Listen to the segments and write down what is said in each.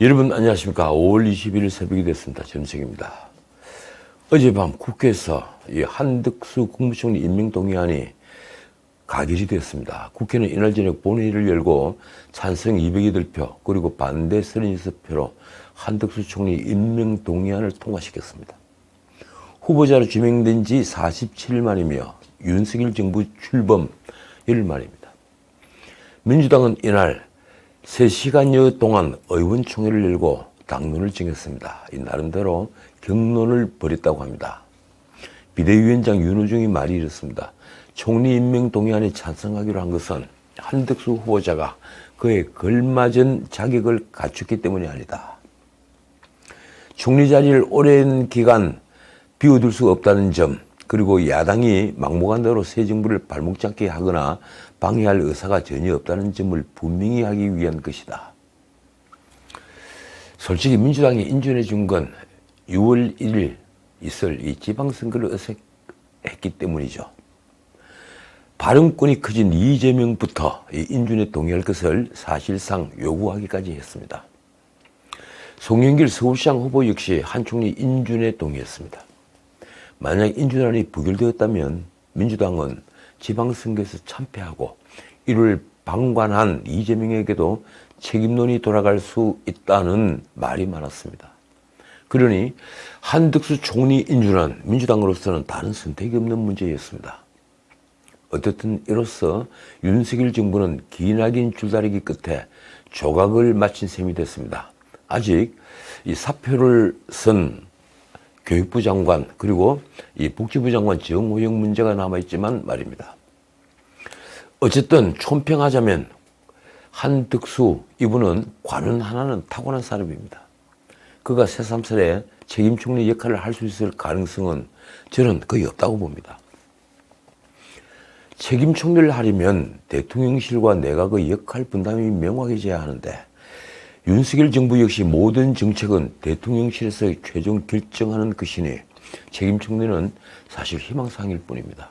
여러분 안녕하십니까. 5월 21일 새벽이 됐습니다. 전석입니다. 어젯밤 국회에서 이 한덕수 국무총리 임명동의안이 가결이 되었습니다. 국회는 이날 저녁 본회의를 열고 찬성 208표 그리고 반대 36표로 한덕수 총리 임명동의안을 통과시켰습니다. 후보자로 지명된 지 47일 만이며 윤석열 정부 출범 열흘 만입니다. 민주당은 이날 3시간여 동안 의원총회를 열고 당론을 정했습니다. 이 나름대로 격론을 벌였다고 합니다. 비대위원장 윤호중이 말이 이렇습니다. 총리 임명 동의안에 찬성하기로 한 것은 한덕수 후보자가 그에 걸맞은 자격을 갖췄기 때문이 아니다. 총리 자리를 오랜 기간 비워둘 수 없다는 점, 그리고 야당이 막무가내로 새 정부를 발목 잡게 하거나 방해할 의사가 전혀 없다는 점을 분명히 하기 위한 것이다. 솔직히 민주당이 인준해 준 건 6월 1일 있을 이 지방선거를 어색했기 때문이죠. 발언권이 커진 이재명부터 이 인준에 동의할 것을 사실상 요구하기까지 했습니다. 송영길 서울시장 후보 역시 한 총리 인준에 동의했습니다. 만약 인준안이 부결되었다면 민주당은 지방선거에서 참패하고 이를 방관한 이재명에게도 책임론이 돌아갈 수 있다는 말이 많았습니다. 그러니 한덕수 총리 인준은 민주당으로서는 다른 선택이 없는 문제였습니다. 어쨌든 이로써 윤석열 정부는 기나긴 줄다리기 끝에 조각을 마친 셈이 됐습니다. 아직 이 사표를 쓴 교육부 장관 그리고 이 복지부 장관 정호영 문제가 남아있지만 말입니다. 어쨌든 총평하자면 한덕수 이분은 관은 하나는 타고난 사람입니다. 그가 새삼스레 책임 총리 역할을 할 수 있을 가능성은 저는 거의 없다고 봅니다. 책임 총리를 하려면 대통령실과 내각의 역할 분담이 명확해져야 하는데 윤석열 정부 역시 모든 정책은 대통령실에서 최종 결정하는 것이니 책임 총리는 사실 희망사항일 뿐입니다.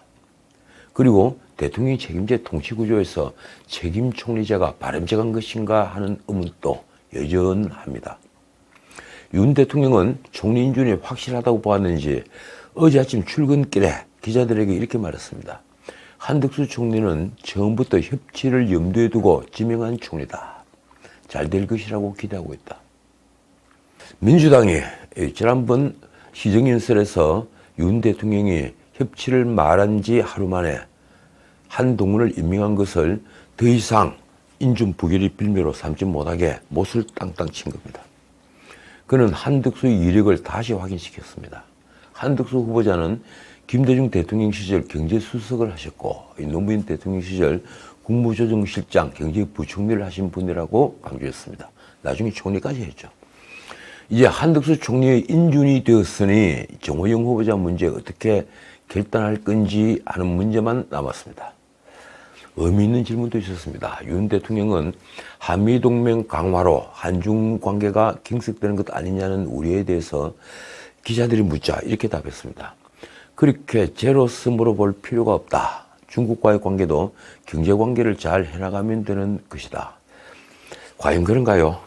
그리고 대통령이 책임제 통치구조에서 책임 총리제가 바람직한 것인가 하는 의문도 여전합니다. 윤 대통령은 총리 인준이 확실하다고 보았는지 어제 아침 출근길에 기자들에게 이렇게 말했습니다. 한덕수 총리는 처음부터 협치를 염두에 두고 지명한 총리다. 잘 될 것이라고 기대하고 있다. 민주당이 지난번 시정연설에서 윤 대통령이 협치를 말한 지 하루 만에 한동훈을 임명한 것을 더 이상 인준 부결이 빌미로 삼지 못하게 못을 땅땅 친 겁니다. 그는 한덕수의 이력을 다시 확인시켰습니다. 한덕수 후보자는 김대중 대통령 시절 경제수석을 하셨고 노무현 대통령 시절 국무조정실장 경제부총리를 하신 분이라고 강조했습니다. 나중에 총리까지 했죠. 이제 한덕수 총리의 인준이 되었으니 정호영 후보자 문제 어떻게 결단할 건지 하는 문제만 남았습니다. 의미 있는 질문도 있었습니다. 윤 대통령은 한미동맹 강화로 한중 관계가 경색되는 것 아니냐는 우려에 대해서 기자들이 묻자 이렇게 답했습니다. 그렇게 제로섬으로 볼 필요가 없다. 중국과의 관계도 경제관계를 잘 해나가면 되는 것이다. 과연 그런가요?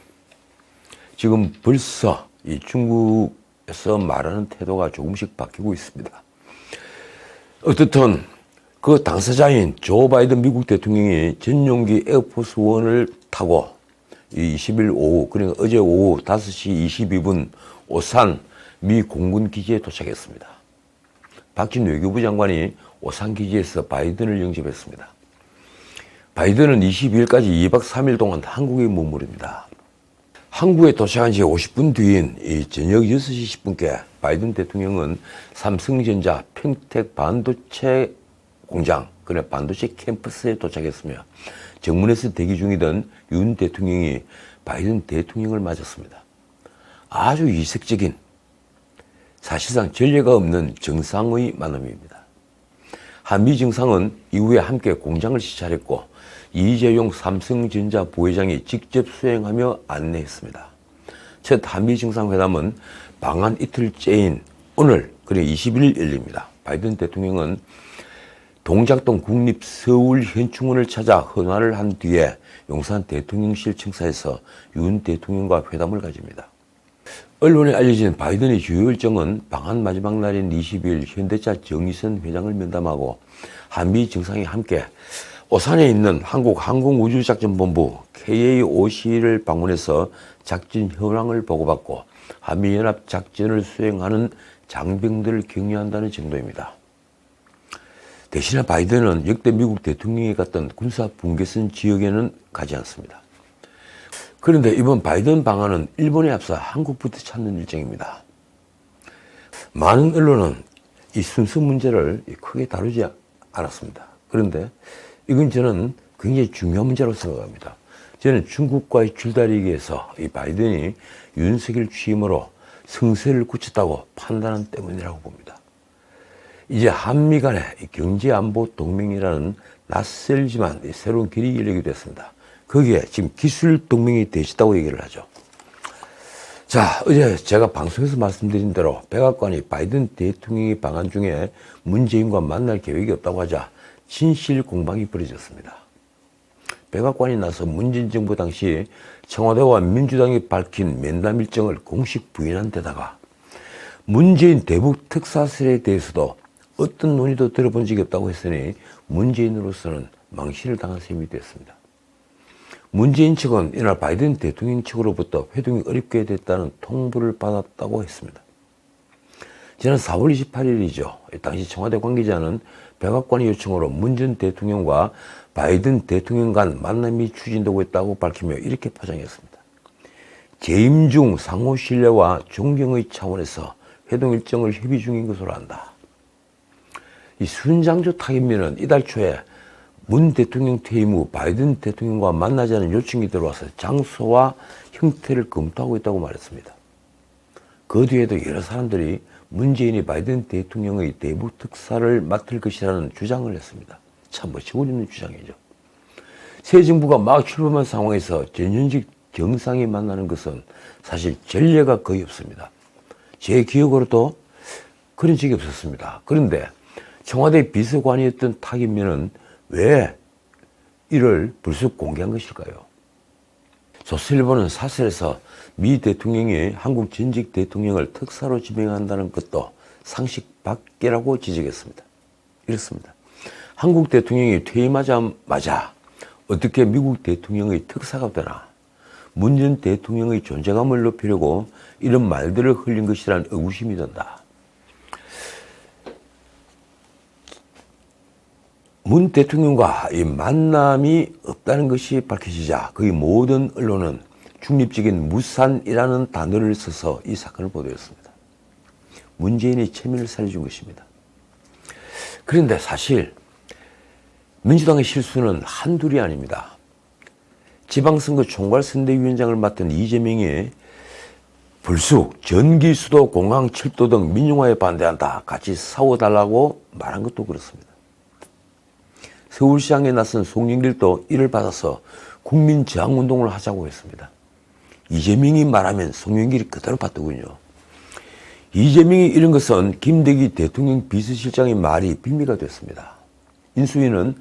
지금 벌써 이 중국에서 말하는 태도가 조금씩 바뀌고 있습니다. 어떻든 그 당사자인 조 바이든 미국 대통령이 전용기 에어포스 1을 타고 20일 오후, 그러니까 어제 오후 5시 22분 오산 미 공군 기지에 도착했습니다. 박진 외교부 장관이 오산 기지에서 바이든을 영접했습니다. 바이든은 22일까지 2박 3일 동안 한국에 머무릅니다. 한국에 도착한 지 50분 뒤인 저녁 6시 10분께 바이든 대통령은 삼성전자 평택 반도체 공장, 그래 반도체 캠퍼스에 도착했으며 정문에서 대기 중이던 윤 대통령이 바이든 대통령을 맞았습니다. 아주 이색적인 사실상 전례가 없는 정상의 만남입니다. 한미 정상은 이후에 함께 공장을 시찰했고 이재용 삼성전자 부회장이 직접 수행하며 안내했습니다. 첫 한미 정상회담은 방한 이틀째인 오늘, 그래 21일 열립니다. 바이든 대통령은 동작동 국립서울현충원을 찾아 헌화를 한 뒤에 용산 대통령실 청사에서 윤 대통령과 회담을 가집니다. 언론에 알려진 바이든의 주요 일정은 방한 마지막 날인 20일 현대차 정의선 회장을 면담하고 한미 정상이 함께 오산에 있는 한국항공우주작전본부 KAOC를 방문해서 작전 현황을 보고받고 한미연합 작전을 수행하는 장병들을 격려한다는 정도입니다. 대신에 바이든은 역대 미국 대통령이 갔던 군사 분계선 지역에는 가지 않습니다. 그런데 이번 바이든 방한은 일본에 앞서 한국부터 찾는 일정입니다. 많은 언론은 이 순서 문제를 크게 다루지 않았습니다. 그런데 이건 저는 굉장히 중요한 문제라고 생각합니다. 저는 중국과의 줄다리기에서 이 바이든이 윤석열 취임으로 성세를 굳혔다고 판단하는 때문이라고 봅니다. 이제 한미 간의 경제안보 동맹이라는 낯설지만 새로운 길이 열리게 됐습니다. 거기에 지금 기술 동맹이 되시다고 얘기를 하죠. 자, 어제 제가 방송에서 말씀드린 대로 백악관이 바이든 대통령의 방한 중에 문재인과 만날 계획이 없다고 하자 진실 공방이 벌어졌습니다. 백악관이 나서 문재인 정부 당시 청와대와 민주당이 밝힌 면담 일정을 공식 부인한 데다가 문재인 대북 특사설에 대해서도 어떤 논의도 들어본 적이 없다고 했으니 문재인으로서는 망신을 당한 셈이 됐습니다. 문재인 측은 이날 바이든 대통령 측으로부터 회동이 어렵게 됐다는 통보를 받았다고 했습니다. 지난 4월 28일이죠. 당시 청와대 관계자는 백악관의 요청으로 문 전 대통령과 바이든 대통령 간 만남이 추진되고 있다고 밝히며 이렇게 포장했습니다. 재임 중 상호 신뢰와 존경의 차원에서 회동 일정을 협의 중인 것으로 안다. 이 순장조 타깃면은 이달 초에 문 대통령 퇴임 후 바이든 대통령과 만나자는 요청이 들어와서 장소와 형태를 검토하고 있다고 말했습니다. 그 뒤에도 여러 사람들이 문재인이 바이든 대통령의 대북 특사를 맡을 것이라는 주장을 했습니다. 참 멋지고 있는 주장이죠. 새 정부가 막 출범한 상황에서 전현직 정상이 만나는 것은 사실 전례가 거의 없습니다. 제 기억으로도 그런 적이 없었습니다. 그런데 청와대 비서관이었던 타깃면은 왜 이를 불쑥 공개한 것일까요? 조선일보는 사설에서 미 대통령이 한국 전직 대통령을 특사로 지명한다는 것도 상식 밖이라고 지적했습니다. 이렇습니다. 한국 대통령이 퇴임하자마자 어떻게 미국 대통령의 특사가 되나? 문 전 대통령의 존재감을 높이려고 이런 말들을 흘린 것이란 의구심이 든다. 문 대통령과 이 만남이 없다는 것이 밝혀지자 거의 모든 언론은 중립적인 무산이라는 단어를 써서 이 사건을 보도했습니다. 문재인의 체면을 살려준 것입니다. 그런데 사실 민주당의 실수는 한둘이 아닙니다. 지방선거 총괄선대위원장을 맡은 이재명이 불쑥 전기, 수도, 공항, 철도 등 민영화에 반대한다. 같이 싸워달라고 말한 것도 그렇습니다. 서울시장에 나선 송영길도 이를 받아서 국민저항운동을 하자고 했습니다. 이재명이 말하면 송영길이 그대로 받더군요. 이재명이 이런 것은 김대기 대통령 비서실장의 말이 빌미가 됐습니다. 인수위는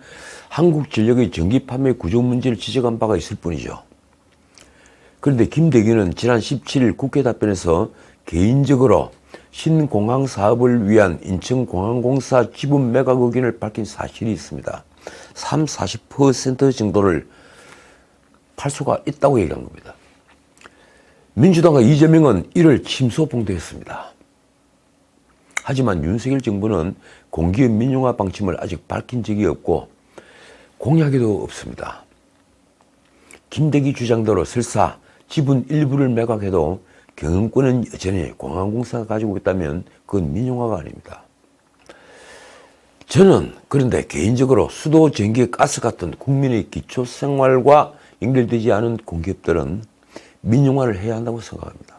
한국전력의 전기 판매 구조 문제를 지적한 바가 있을 뿐이죠. 그런데 김대기는 지난 17일 국회 답변에서 개인적으로 신공항 사업을 위한 인천공항공사 지분 매각 의견을 밝힌 사실이 있습니다. 40% 정도를 팔 수가 있다고 얘기한 겁니다. 민주당과 이재명은 이를 침소봉대했습니다. 하지만 윤석열 정부는 공기업 민영화 방침을 아직 밝힌 적이 없고 공약에도 없습니다. 김대기 주장대로 설사 지분 일부를 매각해도 경영권은 여전히 공항공사가 가지고 있다면 그건 민영화가 아닙니다. 저는 그런데 개인적으로 수도, 전기, 가스 같은 국민의 기초 생활과 연결되지 않은 공기업들은 민영화를 해야 한다고 생각합니다.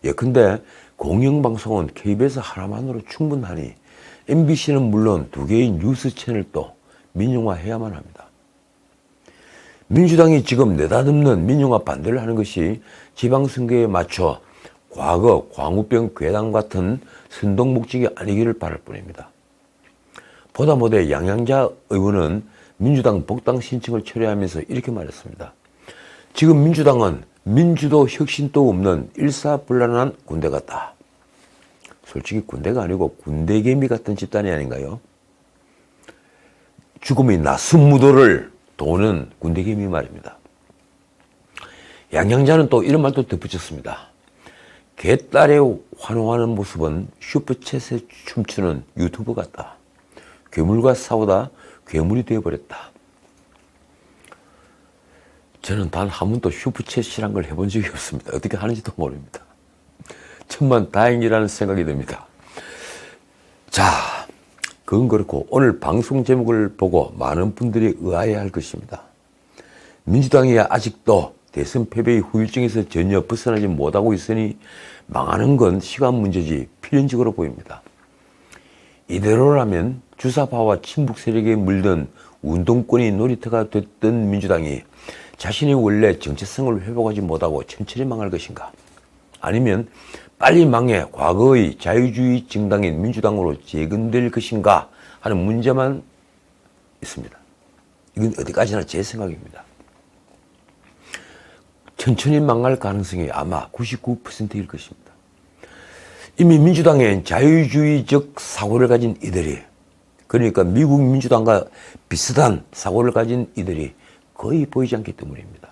예컨대 공영방송은 KBS 하나만으로 충분하니 MBC는 물론 두 개의 뉴스 채널도 민영화해야만 합니다. 민주당이 지금 내다듬는 민영화 반대를 하는 것이 지방선거에 맞춰 과거 광우병 괴담 같은 선동목적이 아니기를 바랄 뿐입니다. 보다 못해 양양자 의원은 민주당 복당 신청을 철회하면서 이렇게 말했습니다. 지금 민주당은 민주도 혁신도 없는 일사불란한 군대 같다. 솔직히 군대가 아니고 군대개미 같은 집단이 아닌가요? 죽음이 나순무도를 도는 군대개미 말입니다. 양양자는 또 이런 말도 덧붙였습니다. 개딸에 환호하는 모습은 슈퍼챗에 춤추는 유튜버 같다. 괴물과 싸우다 괴물이 되어버렸다. 저는 단 한 번도 슈퍼챗이란 걸 해본 적이 없습니다. 어떻게 하는지도 모릅니다. 천만 다행이라는 생각이 듭니다. 자, 그건 그렇고 오늘 방송 제목을 보고 많은 분들이 의아해할 것입니다. 민주당이 아직도 대선 패배의 후유증에서 전혀 벗어나지 못하고 있으니 망하는 건 시간 문제지 필연적으로 보입니다. 이대로라면 주사파와 친북 세력에 물든 운동권이 놀이터가 됐던 민주당이 자신이 원래 정체성을 회복하지 못하고 천천히 망할 것인가? 아니면 빨리 망해 과거의 자유주의 정당인 민주당으로 재건될 것인가 하는 문제만 있습니다. 이건 어디까지나 제 생각입니다. 천천히 망할 가능성이 아마 99%일 것입니다. 이미 민주당엔 자유주의적 사고를 가진 이들이, 그러니까 미국 민주당과 비슷한 사고를 가진 이들이 거의 보이지 않기 때문입니다.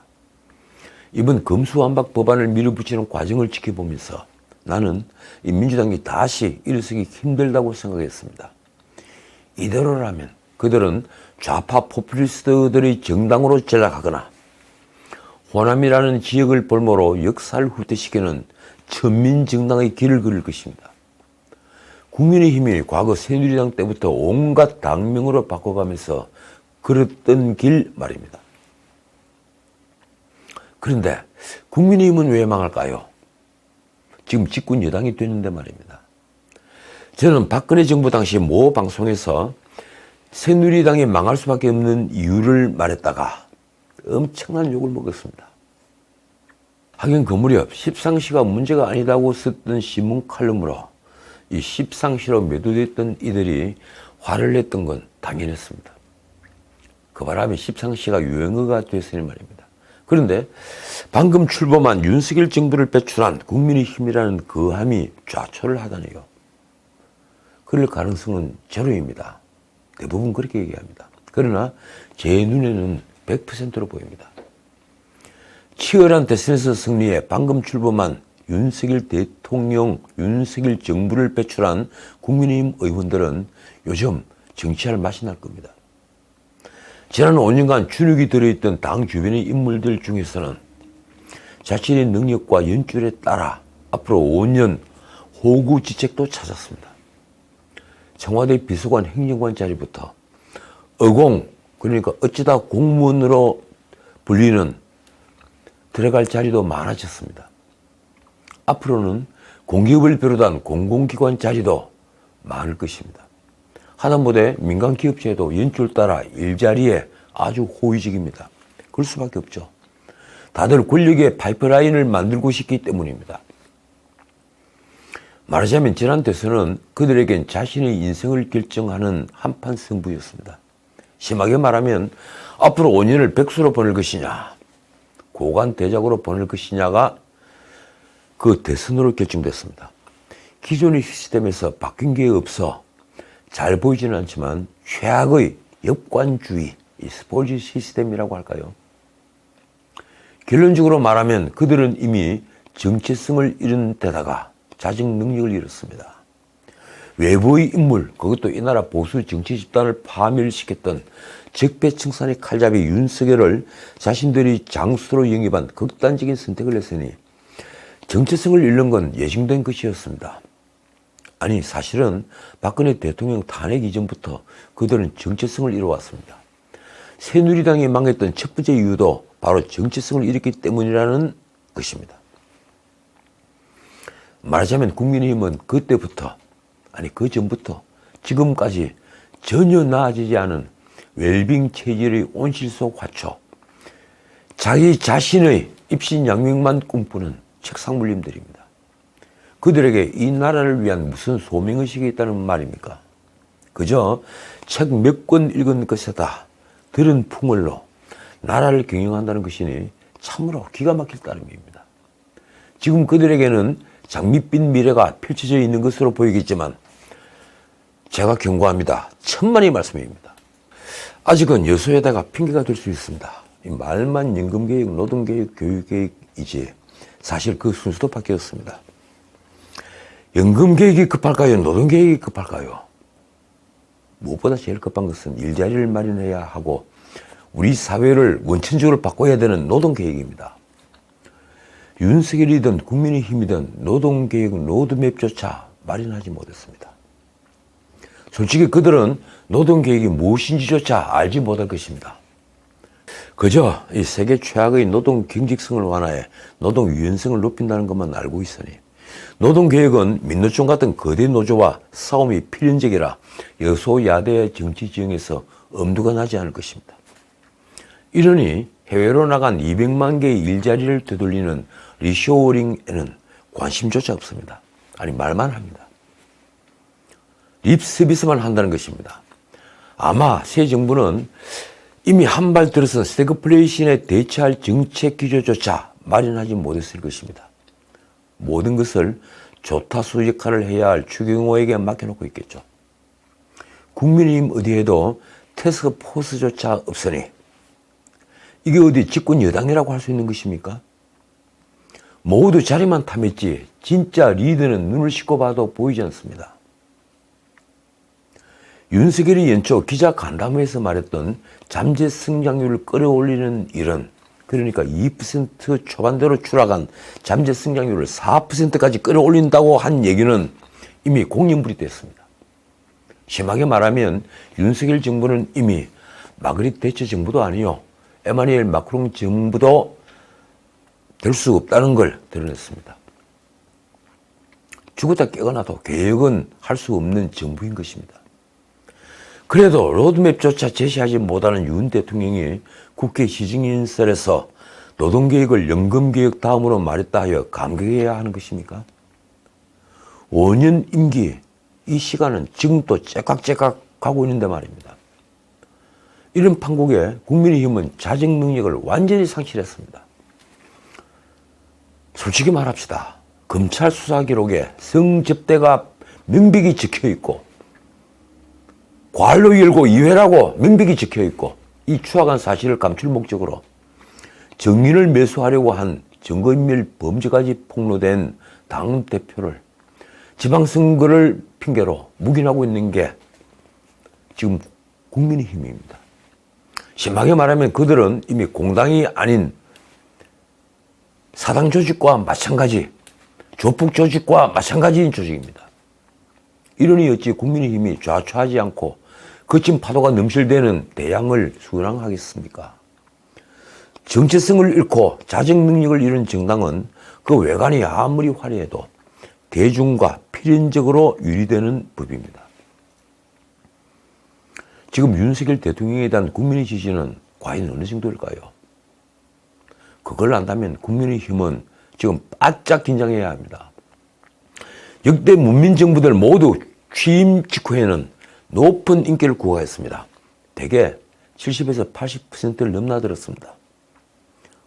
이번 검수완박 법안을 밀어붙이는 과정을 지켜보면서 나는 이 민주당이 다시 일어서기 힘들다고 생각했습니다. 이대로라면 그들은 좌파 포퓰리스트들의 정당으로 전락하거나 호남이라는 지역을 볼모로 역사를 후퇴시키는 천민정당의 길을 걸을 것입니다. 국민의힘이 과거 새누리당 때부터 온갖 당명으로 바꿔가면서 걸었던 길 말입니다. 그런데 국민의힘은 왜 망할까요? 지금 집권 여당이 됐는데 말입니다. 저는 박근혜 정부 당시 모 방송에서 새누리당이 망할 수밖에 없는 이유를 말했다가 엄청난 욕을 먹었습니다. 하긴 그 무렵 십상시가 문제가 아니다고 썼던 신문 칼럼으로 이 십상시로 매도됐던 이들이 화를 냈던 건 당연했습니다. 그 바람에 십상시가 유행어가 됐으니 말입니다. 그런데 방금 출범한 윤석열 정부를 배출한 국민의힘이라는 거함이 좌초를 하다니요. 그럴 가능성은 제로입니다. 대부분 그렇게 얘기합니다. 그러나 제 눈에는 100%로 보입니다. 치열한 대선에서 승리해 방금 출범한 윤석열 대통령, 윤석열 정부를 배출한 국민의힘 의원들은 요즘 정치할 맛이 날 겁니다. 지난 5년간 주눅이 들어있던 당 주변의 인물들 중에서는 자신의 능력과 연줄에 따라 앞으로 5년 호구지책도 찾았습니다. 청와대 비서관 행정관 자리부터 어공, 그러니까 어쩌다 공무원으로 불리는 들어갈 자리도 많아졌습니다. 앞으로는 공기업을 비롯한 공공기관 자리도 많을 것입니다. 하다못해 민간기업체도 연출 따라 일자리에 아주 호의적입니다. 그럴 수밖에 없죠. 다들 권력의 파이프라인을 만들고 싶기 때문입니다. 말하자면 지난 대선은 그들에겐 자신의 인생을 결정하는 한판 승부였습니다. 심하게 말하면 앞으로 5년을 백수로 보낼 것이냐, 고관대작으로 보낼 것이냐가 그 대선으로 결정됐습니다. 기존의 시스템에서 바뀐 게 없어 잘 보이지는 않지만 최악의 역관주의, 이 스포츠 시스템이라고 할까요? 결론적으로 말하면 그들은 이미 정체성을 잃은 데다가 자정 능력을 잃었습니다. 외부의 인물, 그것도 이 나라 보수 정치 집단을 파멸시켰던 적폐청산의 칼잡이 윤석열을 자신들이 장수로 영입한 극단적인 선택을 했으니 정체성을 잃는 건 예정된 것이었습니다. 아니, 사실은 박근혜 대통령 탄핵 이전부터 그들은 정체성을 잃어왔습니다. 새누리당이 망했던 첫 번째 이유도 바로 정체성을 잃었기 때문이라는 것입니다. 말하자면 국민의힘은 그때부터, 아니 그 전부터 지금까지 전혀 나아지지 않은 웰빙 체질의 온실 속 화초, 자기 자신의 입신양명만 꿈꾸는 책상물림들입니다. 그들에게 이 나라를 위한 무슨 소명의식이 있다는 말입니까? 그저 책 몇 권 읽은 것에다 들은 풍월로 나라를 경영한다는 것이니 참으로 기가 막힐 따름입니다. 지금 그들에게는 장밋빛 미래가 펼쳐져 있는 것으로 보이겠지만 제가 경고합니다. 천만의 말씀입니다. 아직은 여소에다가 핑계가 될 수 있습니다. 이 말만 연금개혁, 노동개혁, 교육개혁이지 사실 그 순서도 바뀌었습니다. 연금개혁이 급할까요? 노동개혁이 급할까요? 무엇보다 제일 급한 것은 일자리를 마련해야 하고 우리 사회를 원천적으로 바꿔야 되는 노동개혁입니다. 윤석열이든 국민의힘이든 노동개혁 로드맵조차 마련하지 못했습니다. 솔직히 그들은 노동개혁이 무엇인지조차 알지 못할 것입니다. 그저 이 세계 최악의 노동 경직성을 완화해 노동 유연성을 높인다는 것만 알고 있으니 노동개혁은 민노총 같은 거대 노조와 싸움이 필연적이라 여소야대의 정치 지형에서 엄두가 나지 않을 것입니다. 이러니 해외로 나간 200만 개의 일자리를 되돌리는 리쇼어링에는 관심조차 없습니다. 아니 말만 합니다. 립 서비스만 한다는 것입니다. 아마 새 정부는 이미 한 발 들어선 스태그플레이션에 대처할 정책 기조조차 마련하지 못했을 것입니다. 모든 것을 조타수 역할을 해야 할 추경호에게 맡겨놓고 있겠죠. 국민의힘 어디에도 태스크포스조차 없으니 이게 어디 집권 여당이라고 할 수 있는 것입니까? 모두 자리만 탐했지 진짜 리더는 눈을 씻고 봐도 보이지 않습니다. 윤석열이 연초 기자 간담회에서 말했던 잠재 성장률을 끌어올리는 일은 그러니까 2% 초반대로 추락한 잠재 성장률을 4%까지 끌어올린다고 한 얘기는 이미 공연불이 됐습니다. 심하게 말하면 윤석열 정부는 이미 마그릿 대처 정부도 아니요 에마뉘엘 마크롱 정부도 될 수 없다는 걸 드러냈습니다. 죽었다 깨어나도 개혁은 할 수 없는 정부인 것입니다. 그래도 로드맵조차 제시하지 못하는 윤 대통령이 국회 시정연설에서 노동개혁을 연금개혁 다음으로 말했다 하여 감격해야 하는 것입니까? 5년 임기, 이 시간은 지금도 째깍째깍 가고 있는데 말입니다. 이런 판국에 국민의힘은 자정 능력을 완전히 상실했습니다. 솔직히 말합시다. 검찰 수사 기록에 성접대가 명백히 적혀있고 과알로 열고 이회라고 명백히 적혀있고 이 추악한 사실을 감출 목적으로 정인을 매수하려고 한 증거인멸 범죄까지 폭로된 당대표를 지방선거를 핑계로 묵인하고 있는 게 지금 국민의힘입니다. 심하게 말하면 그들은 이미 공당이 아닌 사당 조직과 마찬가지, 조폭 조직과 마찬가지인 조직입니다. 이러니 어찌 국민의힘이 좌초하지 않고 거친 파도가 넘실대는 대양을 수랑하겠습니까? 정체성을 잃고 자정 능력을 잃은 정당은 그 외관이 아무리 화려해도 대중과 필연적으로 유리되는 법입니다. 지금 윤석열 대통령에 대한 국민의 지지는 과연 어느 정도일까요? 그걸 안다면 국민의힘은 지금 바짝 긴장해야 합니다. 역대 문민정부들 모두 취임 직후에는 높은 인기를 구가했습니다. 대개 70에서 80%를 넘나들었습니다.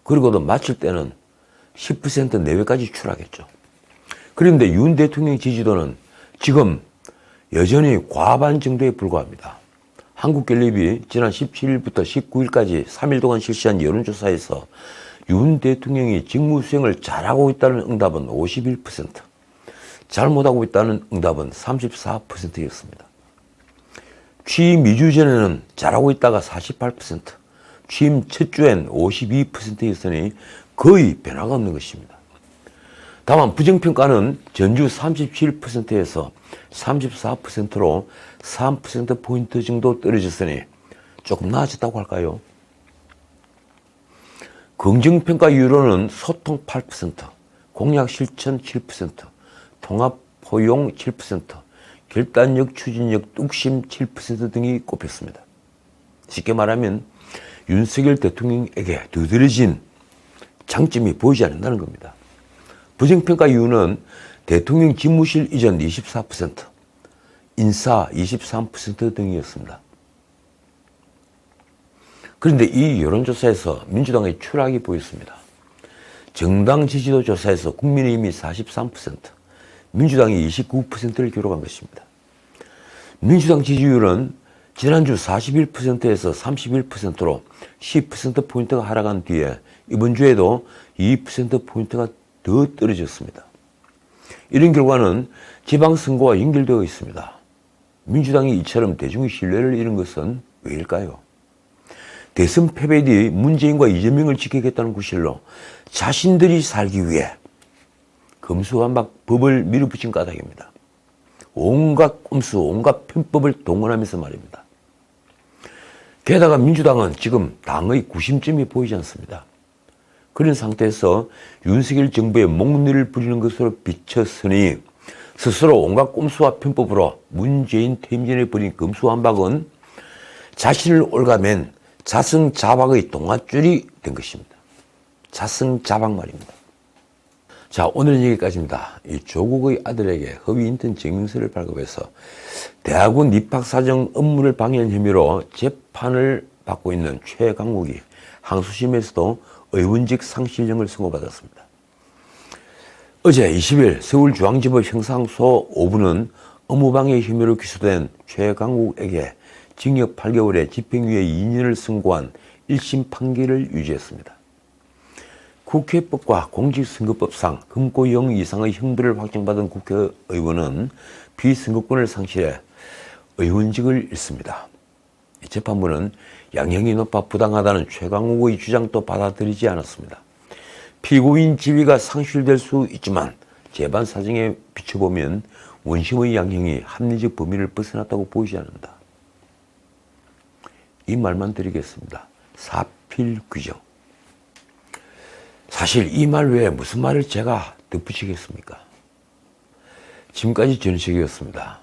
그리고도 마칠 때는 10% 내외까지 추락했죠. 그런데 윤 대통령 지지도는 지금 여전히 과반 정도에 불과합니다. 한국갤럽이 지난 17일부터 19일까지 3일 동안 실시한 여론조사에서 윤 대통령이 직무 수행을 잘하고 있다는 응답은 51%, 잘못하고 있다는 응답은 34%였습니다. 취임 2주 전에는 잘하고 있다가 48%, 취임 첫 주엔 52%였으니 거의 변화가 없는 것입니다. 다만 부정평가는 전주 37%에서 34%로 3%포인트 정도 떨어졌으니 조금 나아졌다고 할까요? 긍정평가율로는 소통 8%, 공약 실천 7%, 통합 포용 7%, 결단력, 추진력, 뚝심 7% 등이 꼽혔습니다. 쉽게 말하면 윤석열 대통령에게 두드러진 장점이 보이지 않는다는 겁니다. 부정평가 이유는 대통령 집무실 이전 24%, 인사 23% 등이었습니다. 그런데 이 여론조사에서 민주당의 추락이 보였습니다. 정당 지지도 조사에서 국민의힘이 43%, 민주당이 29%를 기록한 것입니다. 민주당 지지율은 지난주 41%에서 31%로 10%포인트가 하락한 뒤에 이번 주에도 2%포인트가 더 떨어졌습니다. 이런 결과는 지방선거와 연결되어 있습니다. 민주당이 이처럼 대중의 신뢰를 잃은 것은 왜일까요? 대선 패배 뒤 문재인과 이재명을 지키겠다는 구실로 자신들이 살기 위해 검수완박 법을 밀어붙인 까닭입니다. 온갖 꼼수, 온갖 편법을 동원하면서 말입니다. 게다가 민주당은 지금 당의 구심점이 보이지 않습니다. 그런 상태에서 윤석열 정부의 목리를 부리는 것으로 비쳤으니 스스로 온갖 꼼수와 편법으로 문재인 퇴임전에 벌인 검수완박은 자신을 올가맨 자승자박의 동아줄이 된 것입니다. 자승자박 말입니다. 자, 오늘은 여기까지입니다. 이 조국의 아들에게 허위 인턴 증명서를 발급해서 대학원 입학사정 업무를 방해한 혐의로 재판을 받고 있는 최강욱이 항소심에서도 의원직 상실령을 선고받았습니다. 어제 20일 서울중앙지법 형사항소 5부는 업무방해 혐의로 기소된 최강욱에게 징역 8개월에 집행유예 2년을 선고한 1심 판결을 유지했습니다. 국회법과 공직선거법상 금고 0 이상의 형벌을 확정받은 국회의원은 비선거권을 상실해 의원직을 잃습니다. 재판부는 양형이 높아 부당하다는 최강욱의 주장도 받아들이지 않았습니다. 피고인 지위가 상실될 수 있지만 재판 사정에 비춰보면 원심의 양형이 합리적 범위를 벗어났다고 보이지 않는다. 이 말만 드리겠습니다. 사필규정. 사실 이 말 외에 무슨 말을 제가 덧붙이겠습니까? 지금까지 전식이었습니다.